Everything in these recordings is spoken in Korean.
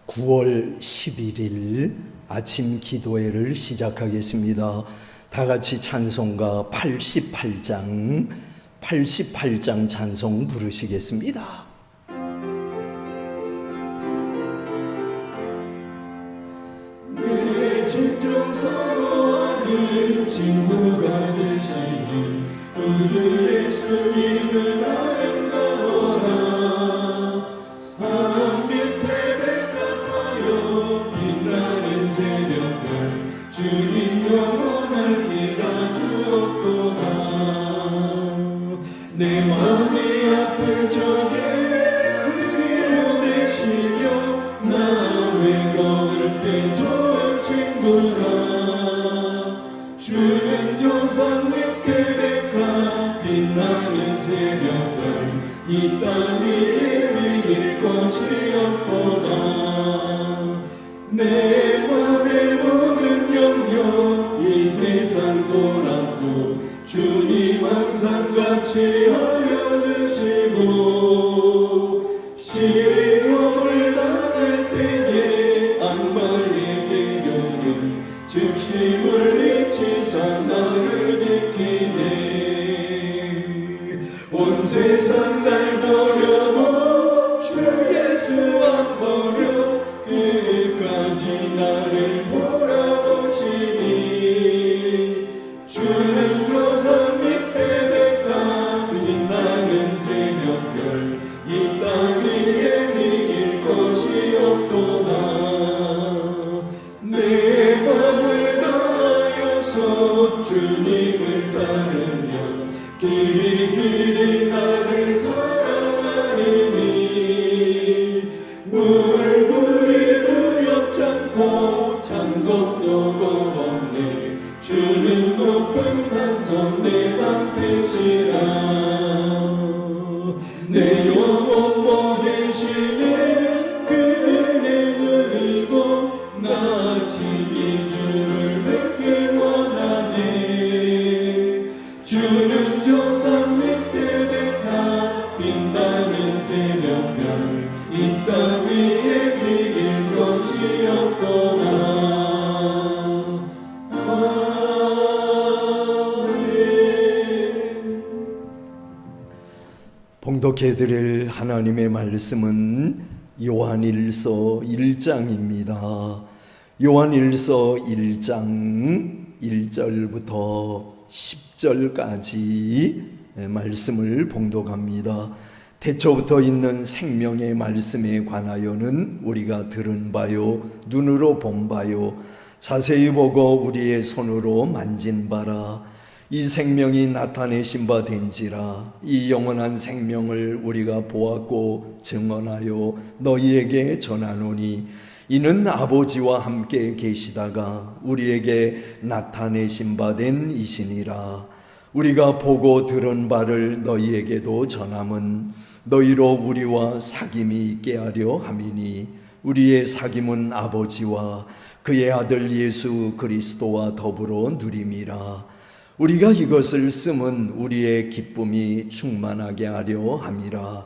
9월 11일 아침 기도회를 시작하겠습니다. 다 같이 찬송가 88장 찬송 부르시겠습니다. 내 진정 사모하는 친구가 되시는 구주 예수님은 아름다워라. 사랑 밑에 백합하여 빛나는 새벽별 주님 영원할 길아 주옵도다. 내 마음이 아플 적에 그 위로 되시며 나 외로울 때 좋은 친구라. 주는 조상 밑에 백합 빛나는 새벽별 이 땅 위에 비길 곳이 없도다. 내 맘의 모든 염려 이 세상 돌아도 주님 항상 같이 알려주시고, 시험을 당할 때에 악마의 계경을 즉시 물리치사 나를 지키네. 온 세상 날 버려도 주 예수 안 버려 끝까지 나를 돌아보시니. 주는 조상 밑에 백합 빛나는 새벽별 이 땅 위에 비길 곳이 없도다. 내 맘을 다하여서 주님을 따르며 길이 나를 사랑하리니. 물불이 두렵지 않고 창공도 겁없네. 주는 높은 산성 내 방패시라. 내 영혼 먹이시는 그 은혜 누리고 나 아침이 주를 뵙기 원하네. 주는 조상 밑에 백합 빛나는 새벽별 이 땅 위에 비길 곳이 없도다. 봉독해드릴 하나님의 말씀은 요한일서 1장입니다. 요한일서 1장 1절부터 10절까지 말씀을 봉독합니다. 태초부터 있는 생명의 말씀에 관하여는 우리가 들은 바요 눈으로 본 바요 자세히 보고 우리의 손으로 만진 바라. 이 생명이 나타내신 바 된지라. 이 영원한 생명을 우리가 보았고 증언하여 너희에게 전하노니 이는 아버지와 함께 계시다가 우리에게 나타내신 바 된 이시니라. 우리가 보고 들은 바를 너희에게도 전함은 너희로 우리와 사귐이 있게 하려 함이니 우리의 사귐은 아버지와 그의 아들 예수 그리스도와 더불어 누림이라. 우리가 이것을 쓰면 우리의 기쁨이 충만하게 하려 함이라.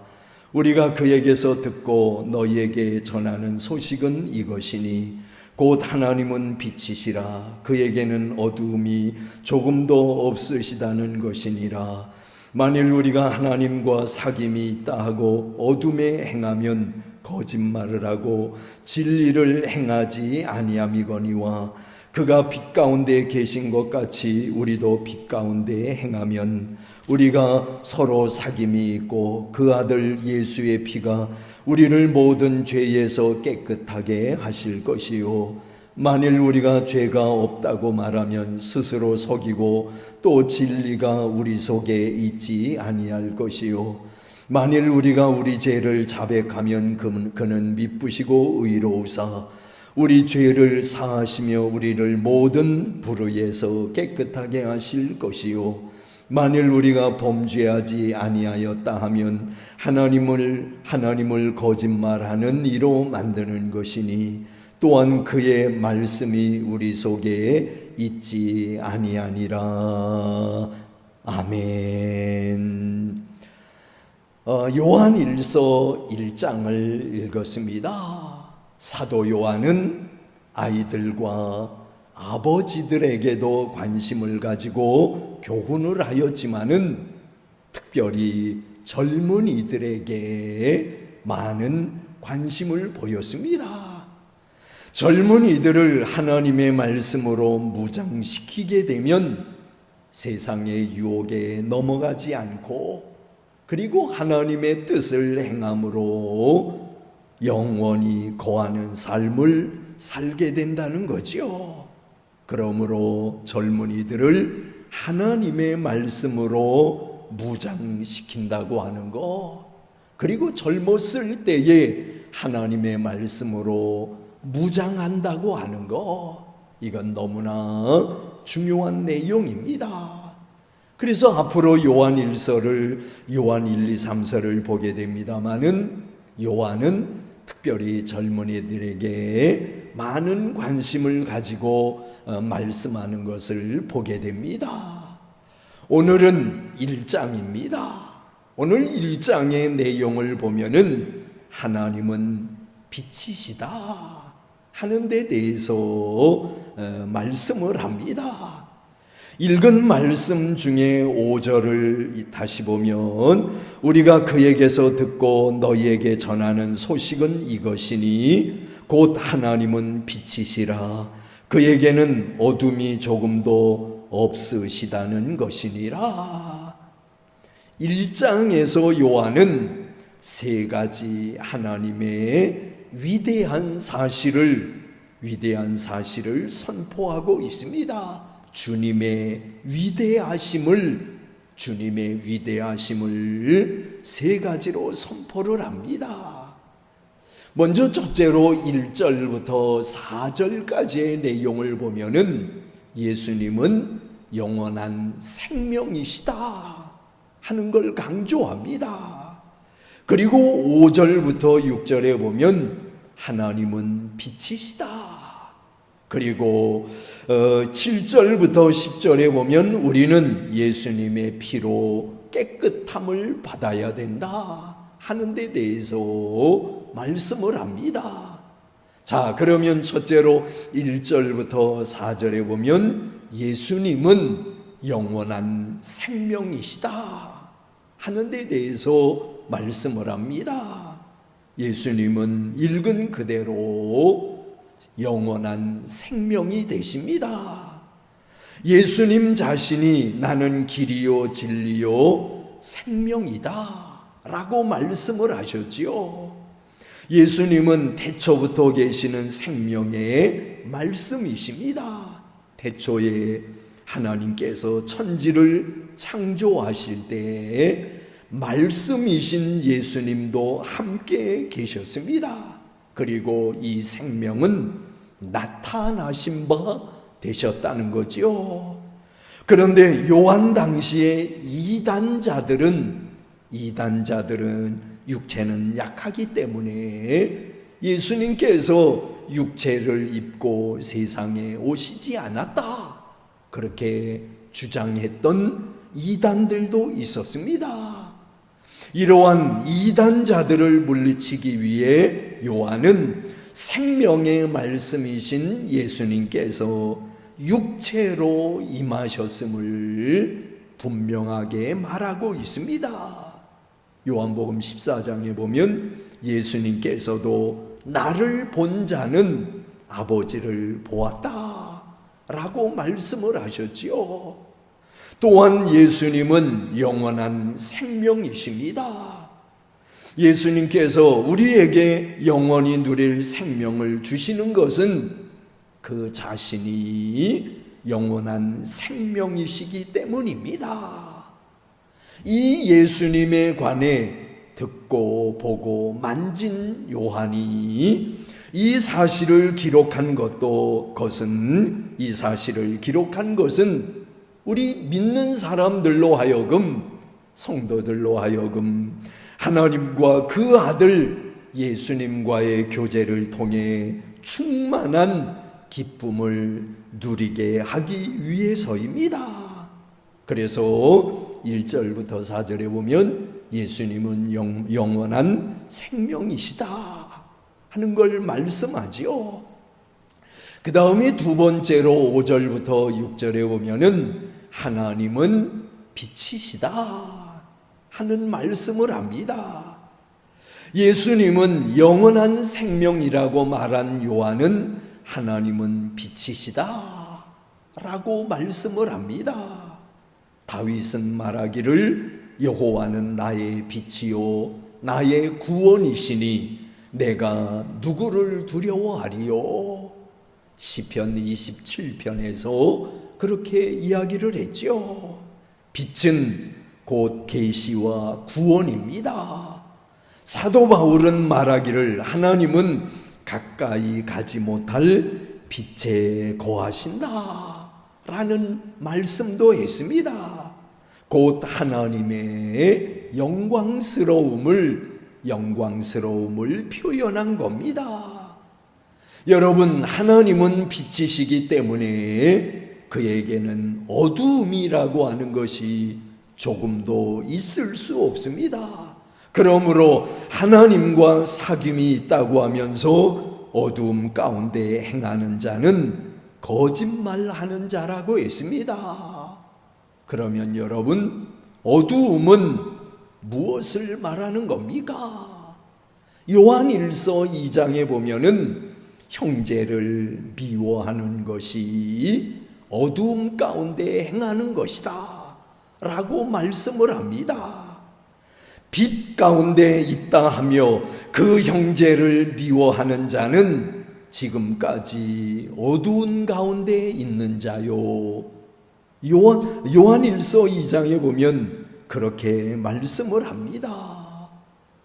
우리가 그에게서 듣고 너희에게 전하는 소식은 이것이니 곧 하나님은 빛이시라. 그에게는 어두움이 조금도 없으시다는 것이니라. 만일 우리가 하나님과 사귐이 있다 하고 어둠에 행하면 거짓말을 하고 진리를 행하지 아니함이거니와 그가 빛 가운데 계신 것 같이 우리도 빛 가운데 행하면 우리가 서로 사귐이 있고 그 아들 예수의 피가 우리를 모든 죄에서 깨끗하게 하실 것이요. 만일 우리가 죄가 없다고 말하면 스스로 속이고 또 진리가 우리 속에 있지 아니할 것이요. 만일 우리가 우리 죄를 자백하면 그는 미쁘시고 의로우사 우리 죄를 사하시며 우리를 모든 불의에서 깨끗하게 하실 것이요. 만일 우리가 범죄하지 아니하였다 하면 하나님을 거짓말하는 이로 만드는 것이니 또한 그의 말씀이 우리 속에 있지 아니하니라. 아멘. 요한일서 1장을 읽었습니다. 사도 요한은 아이들과 아버지들에게도 관심을 가지고 교훈을 하였지만은 특별히 젊은이들에게 많은 관심을 보였습니다. 젊은이들을 하나님의 말씀으로 무장시키게 되면 세상의 유혹에 넘어가지 않고 그리고 하나님의 뜻을 행함으로 영원히 거하는 삶을 살게 된다는 거죠. 그러므로 젊은이들을 하나님의 말씀으로 무장시킨다고 하는 것, 그리고 젊었을 때에 하나님의 말씀으로 무장한다고 하는 것, 이건 너무나 중요한 내용입니다. 그래서 앞으로 요한 1서를, 요한 1, 2, 3서를 보게 됩니다마는 요한은 특별히 젊은이들에게 많은 관심을 가지고 말씀하는 것을 보게 됩니다. 오늘은 1장입니다. 오늘 1장의 내용을 보면은 하나님은 빛이시다 하는 데 대해서 말씀을 합니다. 읽은 말씀 중에 5절을 다시 보면 우리가 그에게서 듣고 너희에게 전하는 소식은 이것이니 곧 하나님은 빛이시라 그에게는 어둠이 조금도 없으시다는 것이니라. 1장에서 요한은 세 가지 하나님의 위대한 사실을 선포하고 있습니다. 주님의 위대하심을 세 가지로 선포를 합니다. 먼저 첫째로 1절부터 4절까지의 내용을 보면은 예수님은 영원한 생명이시다 하는 걸 강조합니다. 그리고 5절부터 6절에 보면 하나님은 빛이시다. 그리고 7절부터 10절에 보면 우리는 예수님의 피로 깨끗함을 받아야 된다 하는 데 대해서 말씀을 합니다. 자, 그러면 첫째로 1절부터 4절에 보면 예수님은 영원한 생명이시다 하는 데 대해서 말씀을 합니다. 예수님은 읽은 그대로 영원한 생명이 되십니다. 예수님 자신이 나는 길이요 진리요 생명이다 라고 말씀을 하셨지요. 예수님은 태초부터 계시는 생명의 말씀이십니다. 태초에 하나님께서 천지를 창조하실 때 말씀이신 예수님도 함께 계셨습니다. 그리고 이 생명은 나타나신 바 되셨다는 거지요. 그런데 요한 당시에 이단자들은 육체는 약하기 때문에 예수님께서 육체를 입고 세상에 오시지 않았다 그렇게 주장했던 이단들도 있었습니다. 이러한 이단자들을 물리치기 위해 요한은 생명의 말씀이신 예수님께서 육체로 임하셨음을 분명하게 말하고 있습니다. 요한복음 14장에 보면 예수님께서도 나를 본 자는 아버지를 보았다 라고 말씀을 하셨지요. 또한 예수님은 영원한 생명이십니다. 예수님께서 우리에게 영원히 누릴 생명을 주시는 것은 그 자신이 영원한 생명이시기 때문입니다. 이 예수님에 관해 듣고 보고 만진 요한이 이 사실을 기록한 것은 우리 믿는 사람들로 하여금, 성도들로 하여금 하나님과 그 아들 예수님과의 교제를 통해 충만한 기쁨을 누리게 하기 위해서입니다. 그래서 1절부터 4절에 보면 예수님은 영원한 생명이시다 하는 걸 말씀하지요. 그 다음에 두 번째로 5절부터 6절에 보면은 하나님은 빛이시다 하는 말씀을 합니다. 예수님은 영원한 생명이라고 말한 요한은 하나님은 빛이시다 라고 말씀을 합니다. 다윗은 말하기를 여호와는 나의 빛이요 나의 구원이시니 내가 누구를 두려워하리요. 시편 27편에서 그렇게 이야기를 했죠. 빛은 곧 계시와 구원입니다. 사도 바울은 말하기를 하나님은 가까이 가지 못할 빛에 거하신다 라는 말씀도 했습니다. 곧 하나님의 영광스러움을 표현한 겁니다. 여러분, 하나님은 빛이시기 때문에 그에게는 어두움이라고 하는 것이 조금도 있을 수 없습니다. 그러므로 하나님과 사귐이 있다고 하면서 어두움 가운데 행하는 자는 거짓말하는 자라고 했습니다. 그러면 여러분, 어두움은 무엇을 말하는 겁니까? 요한일서 2장에 보면은 형제를 미워하는 것이 어두움 가운데 행하는 것이다 라고 말씀을 합니다. 빛 가운데 있다 하며 그 형제를 미워하는 자는 지금까지 어두운 가운데 있는 자요. 요한일서 2장에 보면 그렇게 말씀을 합니다.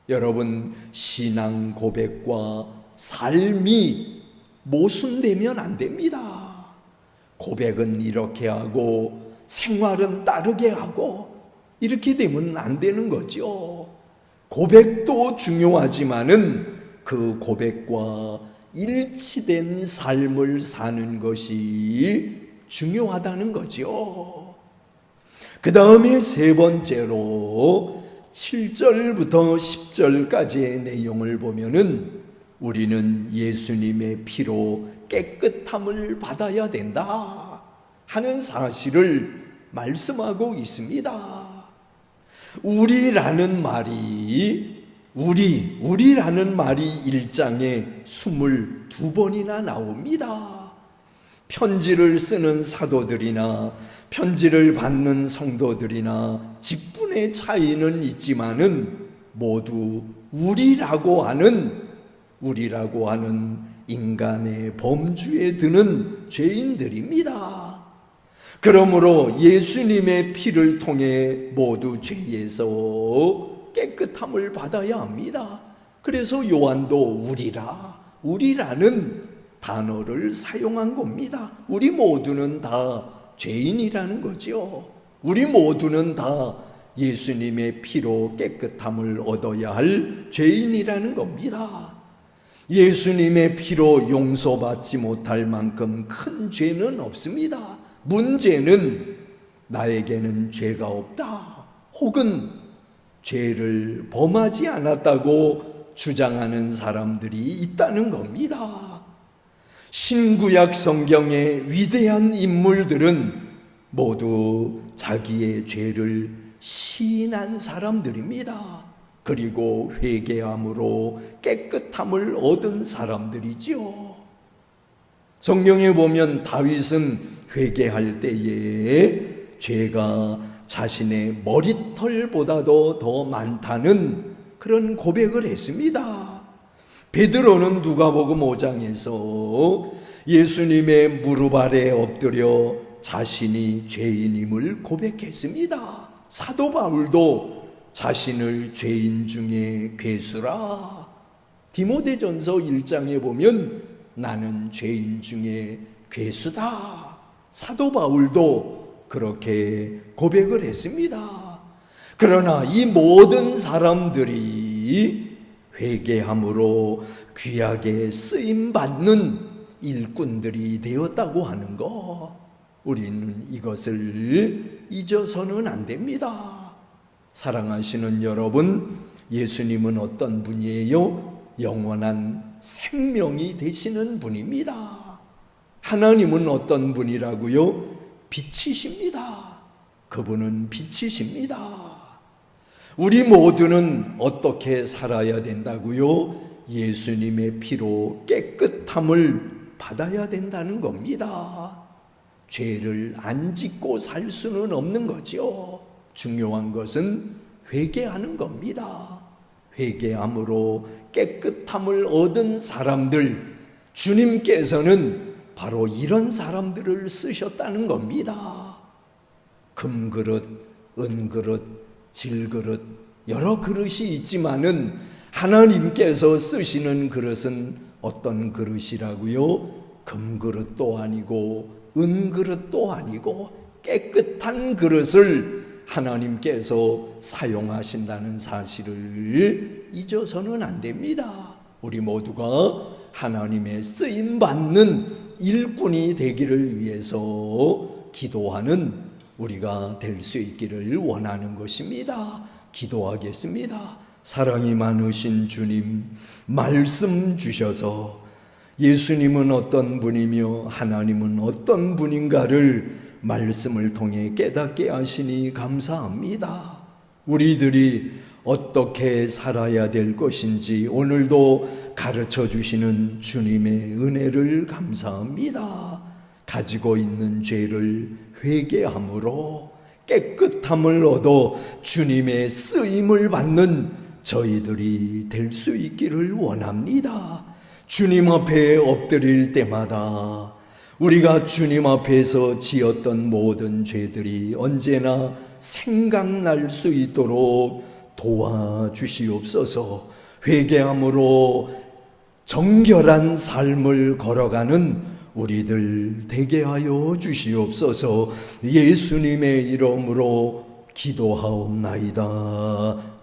여러분, 신앙 고백과 삶이 모순되면 안 됩니다. 고백은 이렇게 하고 생활은 다르게 하고 이렇게 되면 안 되는 거죠. 고백도 중요하지만은 그 고백과 일치된 삶을 사는 것이 중요하다는 거죠. 그 다음에 세 번째로 7절부터 10절까지의 내용을 보면은 우리는 예수님의 피로 깨끗함을 받아야 된다 하는 사실을 말씀하고 있습니다. 우리라는 말이 1장에 22번이나 나옵니다. 편지를 쓰는 사도들이나 편지를 받는 성도들이나 직분의 차이는 있지만은 모두 우리라고 하는 인간의 범주에 드는 죄인들입니다. 그러므로 예수님의 피를 통해 모두 죄에서 깨끗함을 받아야 합니다. 그래서 요한도 우리라는 단어를 사용한 겁니다. 우리 모두는 다 죄인이라는 거죠. 우리 모두는 다 예수님의 피로 깨끗함을 얻어야 할 죄인이라는 겁니다. 예수님의 피로 용서받지 못할 만큼 큰 죄는 없습니다. 문제는 나에게는 죄가 없다 혹은 죄를 범하지 않았다고 주장하는 사람들이 있다는 겁니다. 신구약 성경의 위대한 인물들은 모두 자기의 죄를 시인한 사람들입니다. 그리고 회개함으로 깨끗함을 얻은 사람들이지요. 성경에 보면 다윗은 회개할 때에 죄가 자신의 머리털보다도 더 많다는 그런 고백을 했습니다. 베드로는 누가복음 5장에서 예수님의 무릎 아래 엎드려 자신이 죄인임을 고백했습니다. 사도 바울도 자신을 죄인 중에 괴수라. 디모데전서 1장에 보면 나는 죄인 중에 괴수다. 사도 바울도 그렇게 고백을 했습니다. 그러나 이 모든 사람들이 회개함으로 귀하게 쓰임받는 일꾼들이 되었다고 하는 것, 우리는 이것을 잊어서는 안 됩니다. 사랑하시는 여러분, 예수님은 어떤 분이에요? 영원한 생명이 되시는 분입니다. 하나님은 어떤 분이라고요? 빛이십니다. 그분은 빛이십니다. 우리 모두는 어떻게 살아야 된다고요? 예수님의 피로 깨끗함을 받아야 된다는 겁니다. 죄를 안 짓고 살 수는 없는 거죠. 중요한 것은 회개하는 겁니다. 회개함으로 깨끗함을 얻은 사람들, 주님께서는 바로 이런 사람들을 쓰셨다는 겁니다. 금그릇, 은그릇, 질그릇, 여러 그릇이 있지만은 하나님께서 쓰시는 그릇은 어떤 그릇이라고요? 금그릇도 아니고 은그릇도 아니고 깨끗한 그릇을 하나님께서 사용하신다는 사실을 잊어서는 안 됩니다. 우리 모두가 하나님의 쓰임받는 일꾼이 되기를 위해서 기도하는 우리가 될 수 있기를 원하는 것입니다. 기도하겠습니다. 사랑이 많으신 주님, 말씀 주셔서 예수님은 어떤 분이며 하나님은 어떤 분인가를 말씀을 통해 깨닫게 하시니 감사합니다. 우리들이 어떻게 살아야 될 것인지 오늘도 가르쳐 주시는 주님의 은혜를 감사합니다. 가지고 있는 죄를 회개함으로 깨끗함을 얻어 주님의 쓰임을 받는 저희들이 될 수 있기를 원합니다. 주님 앞에 엎드릴 때마다 우리가 주님 앞에서 지었던 모든 죄들이 언제나 생각날 수 있도록 도와주시옵소서. 회개함으로 정결한 삶을 걸어가는 우리들 되게 하여 주시옵소서. 예수님의 이름으로 기도하옵나이다.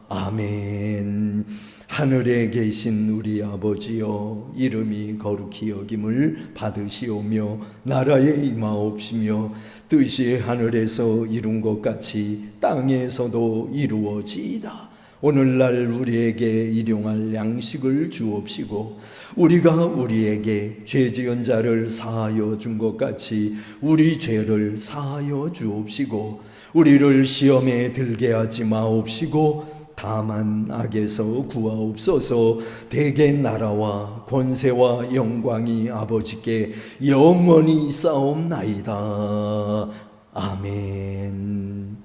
아멘. 하늘에 계신 우리 아버지여, 이름이 거룩히 여김을 받으시오며 나라에 임하옵시며 뜻이 하늘에서 이룬 것 같이 땅에서도 이루어지이다. 오늘날 우리에게 일용할 양식을 주옵시고 우리가 우리에게 죄지은 자를 사하여 준 것 같이 우리 죄를 사하여 주옵시고 우리를 시험에 들게 하지 마옵시고 다만 악에서 구하옵소서. 대개 나라와 권세와 영광이 아버지께 영원히 쌓옵나이다. 아멘.